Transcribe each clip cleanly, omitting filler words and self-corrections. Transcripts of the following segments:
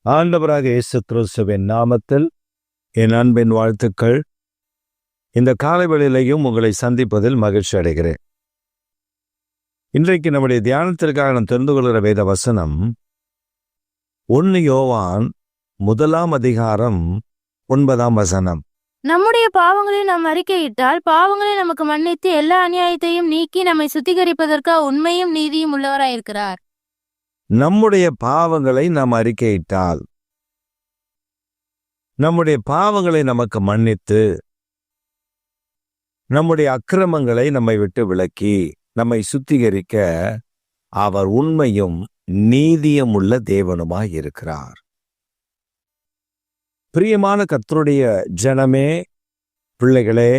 ஆண்டவராக இயேசு கிறிஸ்துவின் நாமத்தில் என் அன்பின் வாழ்த்துக்கள். இந்த காலைவேளையிலையும் உங்களை சந்திப்பதில் மகிழ்ச்சி அடைகிறேன். இன்றைக்கு நம்முடைய தியானத்திற்காக நாம் தெரிந்து கொள்கிற வேத வசனம் 1 யோவான் 1:9. நம்முடைய பாவங்களை நாம் அறிக்கையிட்டால் பாவங்களை நமக்கு மன்னித்து எல்லா அநியாயத்தையும் நீக்கி நம்மை சுத்திகரிப்பதற்கு உண்மையும் நீதியும் உள்ளவராயிருக்கிறார். நம்முடைய பாவங்களை நாம் அறிக்கையிட்டால், நம்முடைய பாவங்களை நமக்கு மன்னித்து, நம்முடைய அக்கிரமங்களை நம்மை விட்டு விலக்கி நம்மை சுத்திகரிக்க அவர் உண்மையும் நீதியும் உள்ள தேவனுமாய் இருக்கிறார். பிரியமான கர்த்தருடைய ஜனமே, பிள்ளைகளே,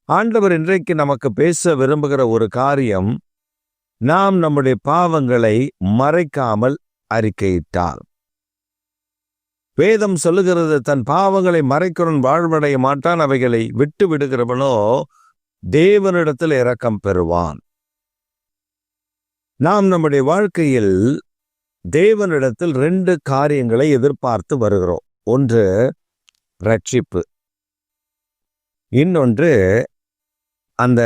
ஆண்டவர் இன்றைக்கு நமக்கு பேச விரும்புகிற ஒரு காரியம், நாம் நம்முடைய பாவங்களை மறைக்காமல் அறிக்கையிட்டால். வேதம் சொல்லுகிறது, தன் பாவங்களை மறைக்கிறவன் வாழ்வடைய மாட்டான், அவைகளை விட்டு விடுகிறவனோ தேவனிடத்தில் இரக்கம் பெறுவான். நாம் நம்முடைய வாழ்க்கையில் தேவனிடத்தில் 2 காரியங்களை எதிர்பார்த்து வருகிறோம். ஒன்று ரட்சிப்பு, இன்னொன்று அந்த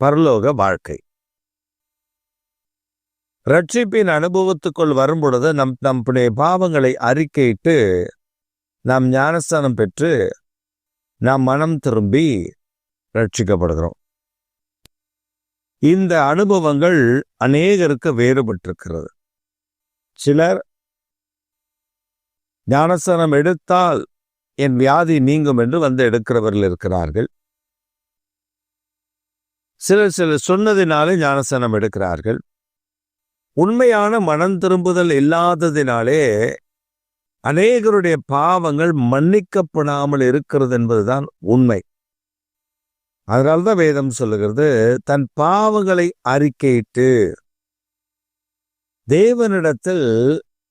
பரலோக வாழ்க்கை. ரட்சிப்பின் அனுபவத்துக்குள் வரும்பொழுது நம்முடைய பாவங்களை அறிக்கையிட்டு நாம் ஞானஸ்தானம் பெற்று நாம் மனம் திரும்பி ரட்சிக்கப்படுகிறோம். இந்த அனுபவங்கள் அநேகருக்கு வேறுபட்டிருக்கிறது. சிலர் ஞானஸ்தானம் எடுத்தால் என் வியாதி நீங்கும் என்று வந்து எடுக்கிறவர்கள் இருக்கிறார்கள். சிலர் சொன்னதினாலே ஞானஸ்தானம் எடுக்கிறார்கள். உண்மையான மனம் திரும்புதல் இல்லாததினாலே அநேகருடைய பாவங்கள் மன்னிக்கப்படாமல் இருக்கிறது என்பதுதான் உண்மை. அதனால்தான் வேதம் சொல்லுகிறது, தன் பாவங்களை அறிக்கையிட்டு தேவனிடத்தில்,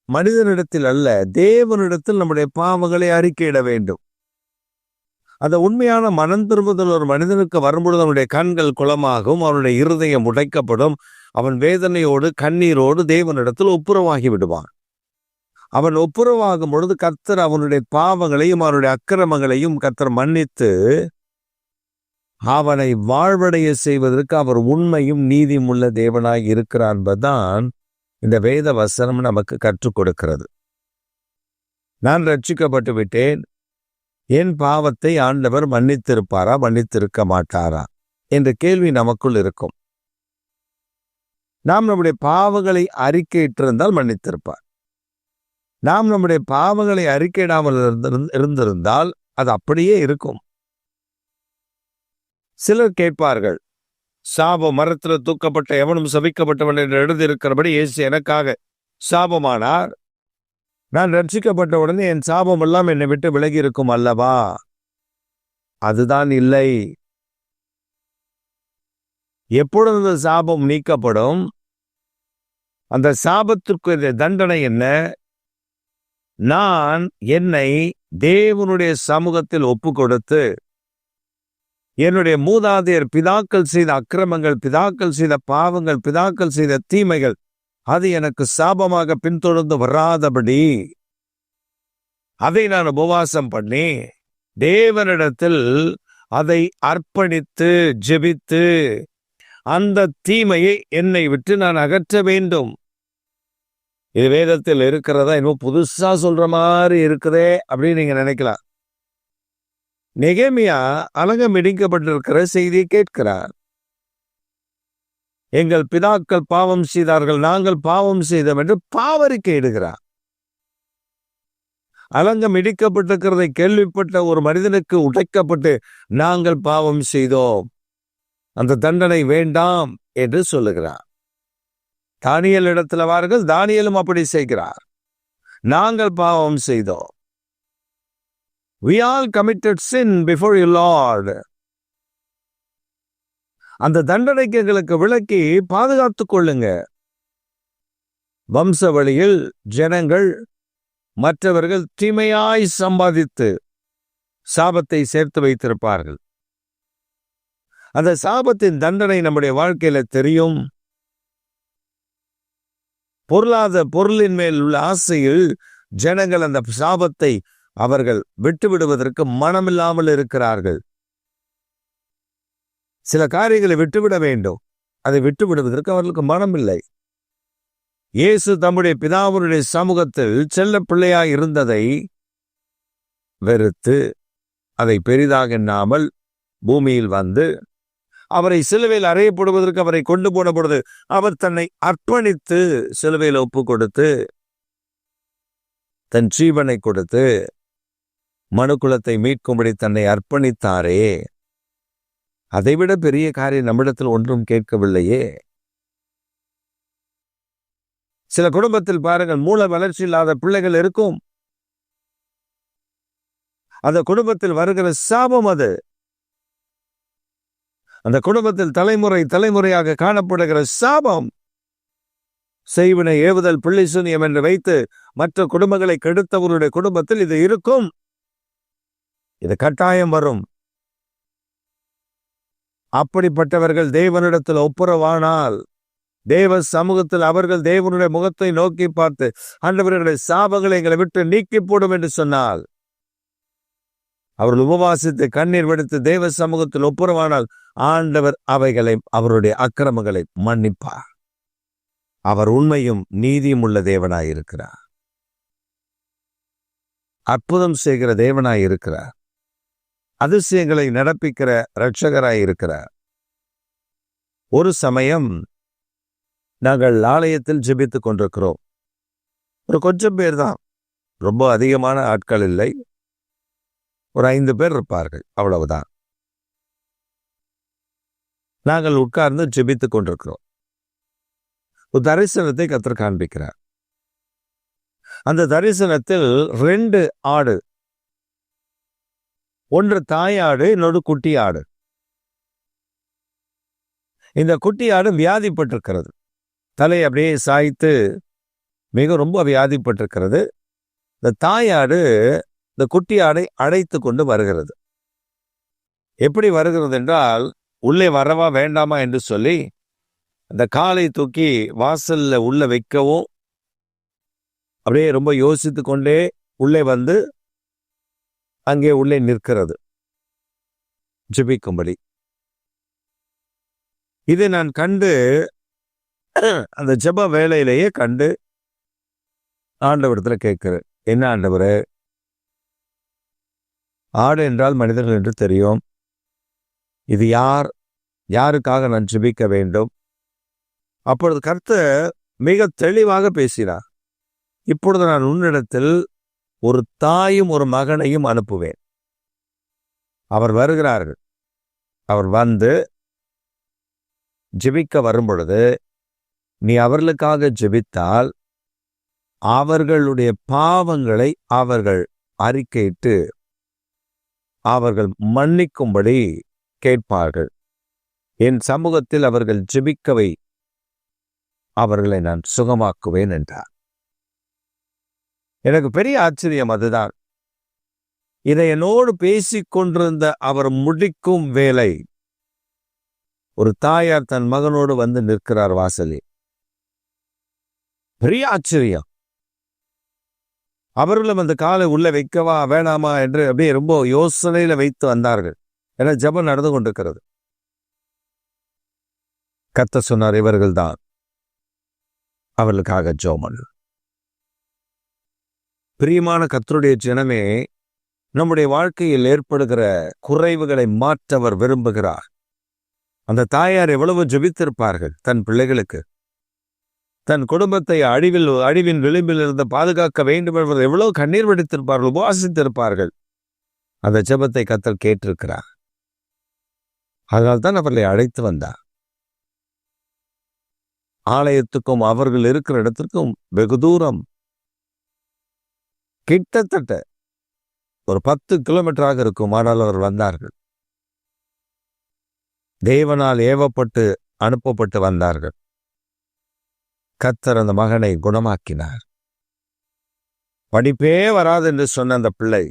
மனிதனிடத்தில் அல்ல, தேவனிடத்தில் நம்முடைய பாவங்களை அறிக்கையிட வேண்டும். அந்த உண்மையான மனம் திரும்புதல் ஒரு மனிதனுக்கு வரும்பொழுது அவனுடைய கண்கள் குளமாகும், அவனுடைய இருதயம் உடைக்கப்படும், அவன் வேதனையோடு கண்ணீரோடு தேவனிடத்தில் ஒப்புரவாகி விடுவான். அவன் ஒப்புரவாகும் பொழுது கர்த்தர் அவனுடைய பாவங்களையும் அவனுடைய அக்கிரமங்களையும் கர்த்தர் மன்னித்து அவனை வாழ்வடைய செய்வதற்கு அவர் உண்மையும் நீதியும் உள்ள தேவனாய் இருக்கிறார் என்பதுதான் இந்த வேத வசனம் நமக்கு கற்றுக் கொடுக்கிறது. நான் ரட்சிக்கப்பட்டு விட்டேன், என் பாவத்தை ஆண்டவர் மன்னித்திருப்பாரா மன்னித்திருக்க மாட்டாரா என்ற கேள்வி நமக்குள் இருக்கும். நாம் நம்முடைய பாவங்களை அறிக்கையிட்டிருந்தால் மன்னித்திருப்பார். நாம் நம்முடைய பாவங்களை அறிக்கையிடாமல் இருந்திருந்தால் அது அப்படியே இருக்கும். சிலர் கேட்பார்கள், சாபம் மரத்தில் தூக்கப்பட்ட எவனும் சபிக்கப்பட்டவன் என்று எழுதியிருக்கிறபடி இயேசு எனக்காக சாபமானார், நான் ரட்சிக்கப்பட்ட உடனே என் சாபம் எல்லாம் என்னை விட்டு விலகி இருக்கும் அல்லவா? அதுதான் இல்லை. எப்பொழுது அந்த சாபம் நீக்கப்படும்? அந்த சாபத்திற்கு தண்டனை என்ன? நான் என்னை தேவனுடைய சமூகத்தில் ஒப்பு கொடுத்து என்னுடைய மூதாதையர் பிதாக்கள் செய்த அக்கிரமங்கள், பிதாக்கள் செய்த பாவங்கள், பிதாக்கள் செய்த தீமைகள் அது எனக்கு சாபமாக பின்தொடர்ந்து வராதபடி அதை நான் உபவாசம் பண்ணி தேவனிடத்தில் அதை அர்ப்பணித்து ஜெபித்து அந்த தீமையை என்னை விட்டு நான் அகற்ற வேண்டும். இது வேதத்தில் இருக்கிறதா? இன்னும் புதுசா சொல்ற மாதிரி இருக்குதே அப்படின்னு நீங்க நினைக்கலாம். நெகேமியா அலங்கம் இடிக்கப்பட்டிருக்கிற செய்தியை கேட்கிறார். எங்கள் பிதாக்கள் பாவம் செய்தார்கள், நாங்கள் பாவம் செய்தோம் என்று பாவரிக்கை இடுகிறார். அலங்கம் இடிக்கப்பட்டிருக்கிறதை கேள்விப்பட்ட ஒரு மனிதனுக்கு உடைக்கப்பட்டு நாங்கள் பாவம் செய்தோம், அந்த தண்டனை வேண்டாம் என்று சொல்லுகிறார். தானியேல் இடத்துல வார்கள், தானியேலும் அப்படி செய்கிறார். நாங்கள் பாவம் செய்தோம். We all committed sin before you, Lord. அந்த தண்டனைக்கு எங்களுக்கு விலக்கி பாதுகாத்துக் கொள்ளுங்க. வம்ச வழியில் ஜனங்கள் மற்றவர்கள் தீமையாய் சம்பாதித்து சாபத்தை சேர்த்து வைத்திருப்பார்கள். அந்த சாபத்தின் தண்டனை நம்முடைய வாழ்க்கையில தெரியும். பொருளின் மேல் உள்ள ஆசையில் ஜனங்கள் அந்த சாபத்தை அவர்கள் விட்டுவிடுவதற்கு மனமில்லாமல் இருக்கிறார்கள். சில காரியங்களை விட்டுவிட வேண்டும், அதை விட்டுவிடுவதற்கு அவர்களுக்கு மனமில்லை. இயேசு தம்முடைய பிதாவுடைய சமூகத்தில் செல்ல பிள்ளையாய் இருந்ததை வெறுத்து அதை பெரிதாக எண்ணாமல் பூமியில் வந்து அவரை சிலுவையில் அறையப்படுவதற்கு அவரை கொண்டு போன பொழுது அவர் தன்னை அர்ப்பணித்து சிலுவையில் ஒப்பு கொடுத்து தன் ஜீவனை கொடுத்து மனுக்குலத்தை மீட்கும்படி தன்னை அர்ப்பணித்தாரே. அதைவிட பெரிய காரியம் நம்மிடத்தில் ஒன்றும் கேட்கவில்லையே. சில குடும்பத்தில் பாருங்கள், மூல வளர்ச்சி இல்லாத பிள்ளைகள் இருக்கும். அந்த குடும்பத்தில் வருகிற சாபம் அது. அந்த குடும்பத்தில் தலைமுறையாக காணப்படுகிற சாபம். செய்வினை ஏவுதல் பிள்ளை சூனியம் என்று வைத்து மற்ற குடும்பங்களை கெடுத்தவருடைய குடும்பத்தில் இது இருக்கும். இது கட்டாயம் வரும். அப்படிப்பட்டவர்கள் தேவனிடத்தில் ஒப்புரவானால், தேவ சமூகத்தில் அவர்கள் தேவனுடைய முகத்தை நோக்கி பார்த்து ஆண்டவர்களுடைய சாபங்களை எங்களை விட்டு நீக்கி போடும் என்று சொன்னால், அவர்கள் உபவாசித்து கண்ணீர் வெடித்து தேவ சமூகத்தில் ஒப்புரவானால் ஆண்டவர் அவைகளை அவருடைய அக்கிரமங்களை மன்னிப்பார். அவர் உண்மையும் நீதியும் உள்ள தேவனாயிருக்கிறார். அற்புதம் செய்கிற தேவனாயிருக்கிறார். அதிசயங்களை நடப்பிக்கிற இரட்சகராயிருக்கிறார். ஒரு சமயம் நாங்கள் ஆலயத்தில் ஜெபித்துக் கொண்டிருக்கிறோம். ஒரு கொஞ்சம் பேர் தான், ரொம்ப அதிகமான ஆட்கள் இல்லை, ஒரு 5 பேர் இருப்பார்கள், அவ்வளவுதான். நாங்கள் உட்கார்ந்து ஜெபித்துக் கொண்டிருக்கிறோம். ஒரு தரிசனத்தை கர்த்தர் காண்பிக்கிறார். அந்த தரிசனத்தில் 2 ஆடு, ஒன்று தாயாடு, இன்னொரு குட்டி ஆடு. இந்த குட்டி ஆடு வியாதிப்பட்டிருக்கிறது. தலை அப்படியே சாய்த்து ரொம்ப வியாதிப்பட்டிருக்கிறது. இந்த தாயாடு இந்த குட்டி ஆடை அழைத்து கொண்டு வருகிறது. எப்படி வருகிறது என்றால், உள்ளே வரவா வேண்டாமா என்று சொல்லி அந்த காலை தூக்கி வாசல்ல உள்ள வைக்கவும் அப்படியே ரொம்ப யோசித்து கொண்டே உள்ளே வந்து அங்கே உள்ளே நிற்கிறது ஜெபிக்கும்படி. இதை நான் கண்டு அந்த ஜெப வேளையிலேயே கண்டு ஆண்டவரிடத்துல கேட்கிறேன், என்ன ஆண்டவரே, ஆடு என்றால் மனிதர்கள் என்று தெரியும், இது யாருக்காக நான் ஜெபிக்க வேண்டும்? அப்பொழுது கர்த்தர் மிக தெளிவாக பேசினார். இப்பொழுது நான் உன்னிடத்தில் ஒரு தாயும் ஒரு மகனையும் அனுப்புவேன். அவர் வருகிறார்கள். அவர் வந்து ஜெபிக்க வரும் பொழுது நீ அவர்களுக்காக ஜெபித்தால் அவர்களுடைய பாவங்களை அவர்கள் அறிக்கையிட்டு அவர்கள் மன்னிக்கும்படி கேட்பார்கள். என் சமூகத்தில் அவர்கள் ஜெபிக்கவை அவர்களை நான் சுகமாக்குவேன் என்றார். எனக்கு பெரிய ஆச்சரியம் அதுதான். இதை என்னோடு பேசிக்கொண்டிருந்த அவர் முடிக்கும் வேலை, ஒரு தாயார் தன் மகனோடு வந்து நிற்கிறார் வாசலில். பெரிய ஆச்சரியம். அவர்களும் அந்த காலை உள்ள வைக்கவா வேணாமா என்று அப்படியே ரொம்ப யோசனையில வைத்து வந்தார்கள். என ஜெபம் நடந்து கொண்டிருக்கிறது. கர்த்தர் சொன்னார், இவர்கள் தான் அவர்களுக்காக ஜெபம் பண்ணு. பிரியமான கர்த்தருடைய ஜனமே, நம்முடைய வாழ்க்கையில் ஏற்படுகிற குறைவுகளை மாற்ற அவர் விரும்புகிறார். அந்த தாயார் எவ்வளவு ஜெபித்திருப்பார்கள் தன் பிள்ளைகளுக்கு, தன் குடும்பத்தை அழிவின் விளிம்பில் இருந்து பாதுகாக்க வேண்டும் என்பதை எவ்வளவு கண்ணீர் வடித்திருப்பார்கள், உபவாசித்திருப்பார்கள். அந்த ஜெபத்தை கர்த்தர் கேட்டிருக்கிறார். அதனால்தான் அவர்களை அழைத்து வந்தார். ஆலயத்துக்கும் அவர்கள் இருக்கிற இடத்திற்கும் வெகு தூரம், கிட்டத்தட்ட ஒரு 10 கிலோமீட்டராக இருக்கும். ஆனால் அவர் வந்தார்கள். தேவனால் ஏவப்பட்டு அனுப்பப்பட்டு வந்தார்கள். கர்த்தர் அந்த மகனை குணமாக்கினார். படிப்பே வராது என்று சொன்ன அந்த பிள்ளை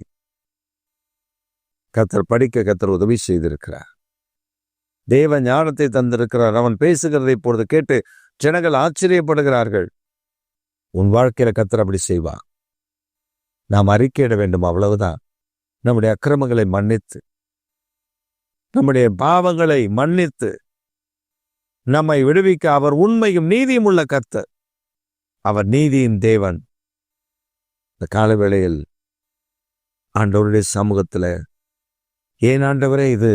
கர்த்தர் உதவி செய்திருக்கிறார். தேவ ஞானத்தை தந்திருக்கிறார். அவன் பேசுகிறதை இப்பொழுது கேட்டு ஜனங்கள் ஆச்சரியப்படுகிறார்கள். உன் வாழ்க்கையில கர்த்தர் அப்படி செய்வார். நாம் அறிக்கையிட வேண்டும், அவ்வளவுதான். நம்முடைய அக்கிரமங்களை மன்னித்து, நம்முடைய பாவங்களை மன்னித்து நம்மை விடுவிக்க அவர் உண்மையும் நீதியும் உள்ள கர்த்தர். அவர் நீதியின் தேவன். இந்த காலவேளையில் ஆண்டவருடைய சமூகத்துல, ஏன் ஆண்டவரே இது,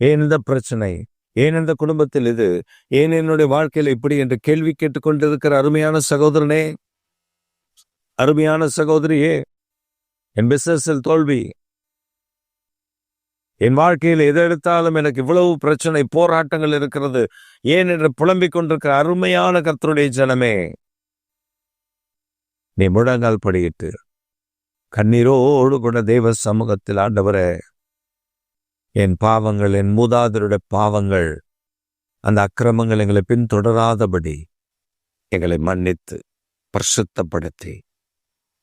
ஏன் இந்த பிரச்சனை, ஏன் இந்த குடும்பத்தில் இது, ஏன் என்னுடைய வாழ்க்கையில் இப்படி என்று கேள்வி கேட்டுக்கொண்டிருக்கிற அருமையான சகோதரனே, அருமையான சகோதரியே, என் பிசினஸில் தோல்வி, என் வாழ்க்கையில் எதை எடுத்தாலும் எனக்கு இவ்வளவு பிரச்சனை, போராட்டங்கள் இருக்கிறது, ஏன் என்று புலம்பிக் கொண்டிருக்கிற அருமையான கர்த்தருடைய ஜனமே, நீ முழங்கால் படியிட்டு கண்ணீரோடு கூட தேவ சமூகத்தில், ஆண்டவரே, என் பாவங்கள், என் மூதாதையருடைய பாவங்கள், அந்த அக்கிரமங்கள் எங்களை பின்தொடராதபடி எங்களை மன்னித்து பரிசுத்தப்படுத்தி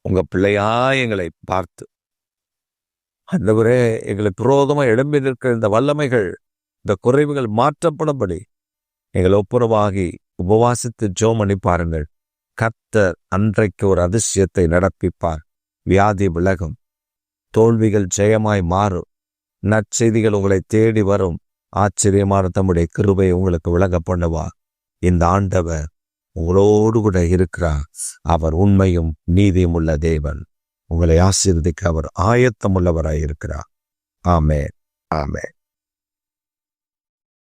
உங்க பிள்ளையாய் எங்களை பார்த்து, ஆண்டவரே, எங்களை விரோதமாக எழும்பி நிற்கிற இந்த வல்லமைகள், இந்த குறைவுகள் மாற்றப்படும்படி எங்களை ஒப்புரவாகி உபவாசித்து ஜெபம் பண்ணி பாருங்கள். கர்த்தர் அன்றைக்கு ஒரு அதிசயத்தை நடப்பிப்பார். வியாதி விலகும், தோல்விகள் ஜெயமாய் மாறும், நற்செய்திகள் உங்களை தேடி வரும், ஆச்சரியமான தம்முடைய கிருபை உங்களுக்கு விளங்க பண்ணுவார். இந்த ஆண்டவர் உங்களோடு கூட இருக்கிறார். அவர் உண்மையும் நீதியும் உள்ள தேவன். உங்களை ஆசீர்வதிக்க அவர் ஆயத்தமுள்ளவராய் இருக்கிறார். ஆமென், ஆமென்.